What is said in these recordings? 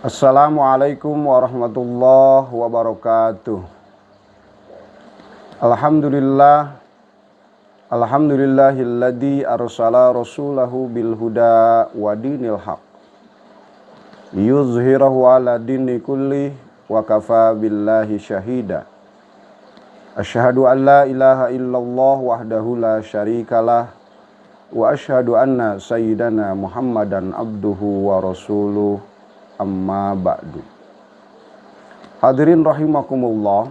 Assalamualaikum warahmatullahi wabarakatuh. Alhamdulillah, alhamdulillahilladzi arsala rasulahu bil huda wa dinil haq yuzhirahu ala dini kulli wa kafa billahi syahida. Asyhadu an la ilaha illallah wahdahu la syarikalah wa asyhadu anna sayyidana Muhammadan abduhu wa rasuluh. Amma ba'du. Hadirin rahimakumullah,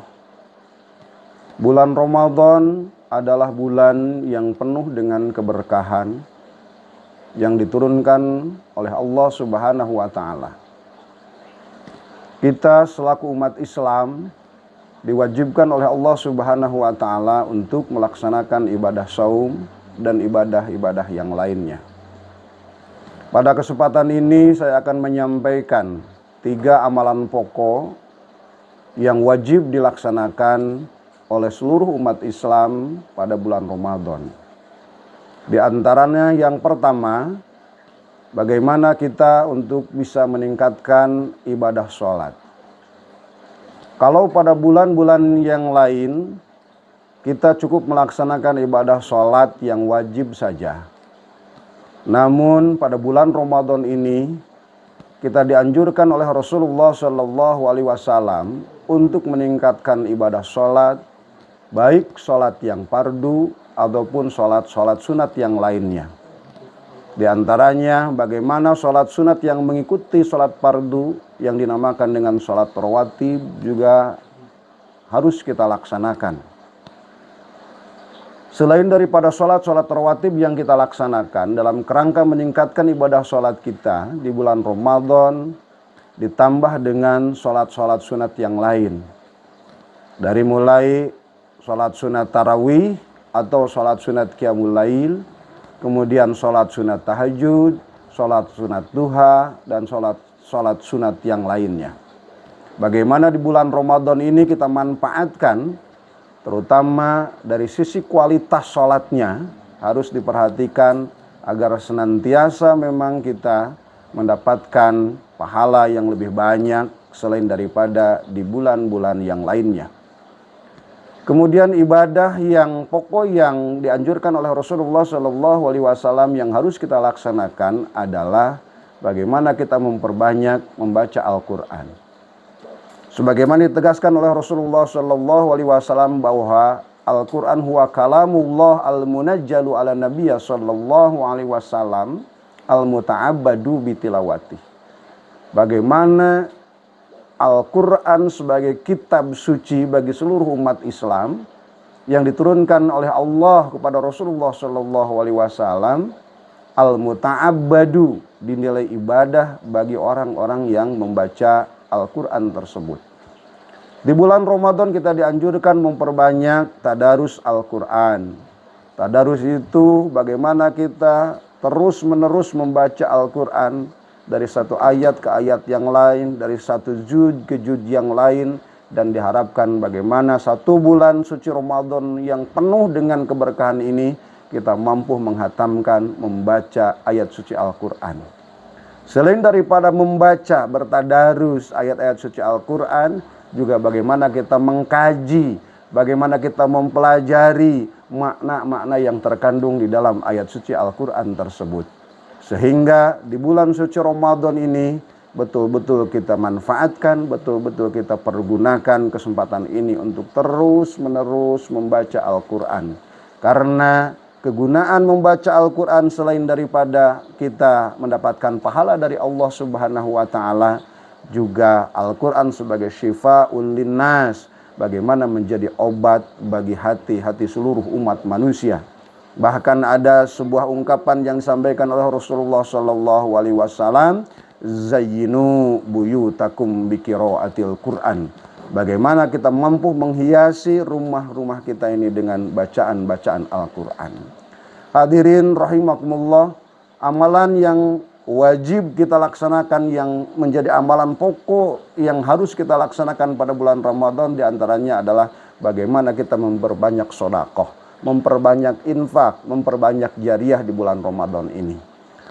bulan Ramadan adalah bulan yang penuh dengan keberkahan yang diturunkan oleh Allah Subhanahu wa taala. Kita selaku umat Islam diwajibkan oleh Allah Subhanahu wa taala untuk melaksanakan ibadah saum dan ibadah-ibadah yang lainnya. Pada kesempatan ini saya akan menyampaikan 3 amalan pokok yang wajib dilaksanakan oleh seluruh umat Islam pada bulan Ramadan. Di antaranya yang pertama, bagaimana kita untuk bisa meningkatkan ibadah sholat. Kalau pada bulan-bulan yang lain, kita cukup melaksanakan ibadah sholat yang wajib saja. Namun pada bulan Ramadan ini kita dianjurkan oleh Rasulullah SAW untuk meningkatkan ibadah sholat, baik sholat yang fardu ataupun sholat sunat yang lainnya. Di antaranya bagaimana sholat sunat yang mengikuti sholat fardu yang dinamakan dengan sholat rawatib juga harus kita laksanakan. Selain daripada sholat rawatib yang kita laksanakan dalam kerangka meningkatkan ibadah sholat kita di bulan Ramadan, ditambah dengan sholat sunat yang lain. Dari mulai sholat sunat tarawih atau sholat sunat qiyamul lail, kemudian sholat sunat tahajud, sholat sunat duha, dan sholat sunat yang lainnya. Bagaimana di bulan Ramadan ini kita manfaatkan, terutama dari sisi kualitas sholatnya harus diperhatikan agar senantiasa memang kita mendapatkan pahala yang lebih banyak selain daripada di bulan-bulan yang lainnya. Kemudian ibadah yang pokok yang dianjurkan oleh Rasulullah SAW yang harus kita laksanakan adalah bagaimana kita memperbanyak membaca Al-Quran. Sebagaimana ditegaskan oleh Rasulullah SAW bahwa Al-Quran huwa kalamullah al-munajjalu ala nabiyya SAW al-muta'abbadu bitilawati. Bagaimana Al-Quran sebagai kitab suci bagi seluruh umat Islam yang diturunkan oleh Allah kepada Rasulullah SAW al-muta'abbadu, dinilai ibadah bagi orang-orang yang membaca Al-Quran tersebut. Di bulan Ramadan kita dianjurkan memperbanyak tadarus Al-Quran. Tadarus itu bagaimana kita terus-menerus membaca Al-Quran dari satu ayat ke ayat yang lain, dari satu juz ke juz yang lain, dan diharapkan bagaimana 1 bulan suci Ramadan yang penuh dengan keberkahan ini kita mampu menghatamkan membaca ayat suci Al-Quran. Selain daripada membaca bertadarus ayat-ayat suci Al-Quran, juga bagaimana kita mengkaji, bagaimana kita mempelajari makna-makna yang terkandung di dalam ayat suci Al-Quran tersebut. Sehingga di bulan suci Ramadan ini betul-betul kita manfaatkan, betul-betul kita pergunakan kesempatan ini untuk terus-menerus membaca Al-Quran. Karena kegunaan membaca Al-Quran selain daripada kita mendapatkan pahala dari Allah Subhanahu wa taala, juga Al-Quran sebagai syifa'un linnas, bagaimana menjadi obat bagi hati-hati seluruh umat manusia. Bahkan ada sebuah ungkapan yang disampaikan oleh Rasulullah SAW, zayyinu buyutakum biqiraatil Quran. Bagaimana kita mampu menghiasi rumah-rumah kita ini dengan bacaan-bacaan Al-Quran. Hadirin rahimakumullah, amalan yang wajib kita laksanakan yang menjadi amalan pokok yang harus kita laksanakan pada bulan Ramadan diantaranya adalah bagaimana kita memperbanyak sedekah, memperbanyak infak, memperbanyak jariah di bulan Ramadan ini.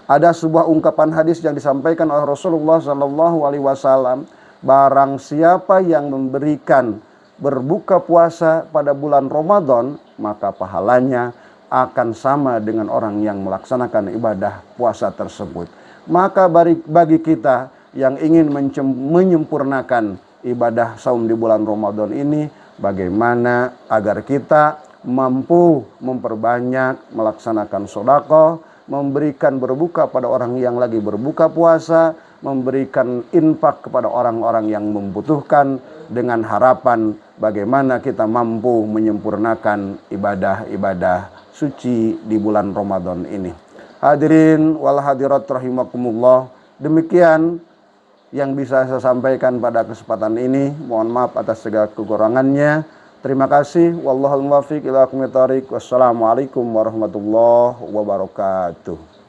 Ada sebuah ungkapan hadis yang disampaikan oleh Rasulullah Shallallahu Alaihi Wasallam, barang siapa yang memberikan berbuka puasa pada bulan Ramadan, maka pahalanya akan sama dengan orang yang melaksanakan ibadah puasa tersebut. Maka bagi kita yang ingin menyempurnakan ibadah saum di bulan Ramadan ini, bagaimana agar kita mampu memperbanyak melaksanakan sedekah, memberikan berbuka pada orang yang lagi berbuka puasa, memberikan infak kepada orang-orang yang membutuhkan, dengan harapan bagaimana kita mampu menyempurnakan ibadah-ibadah suci di bulan Ramadan ini. Hadirin wal hadirat rahimakumullah, demikian yang bisa saya sampaikan pada kesempatan ini. Mohon maaf atas segala kekurangannya. Terima kasih. Wallahul muwaffiq ila aqwamit thoriq. Wassalamualaikum warahmatullahi wabarakatuh.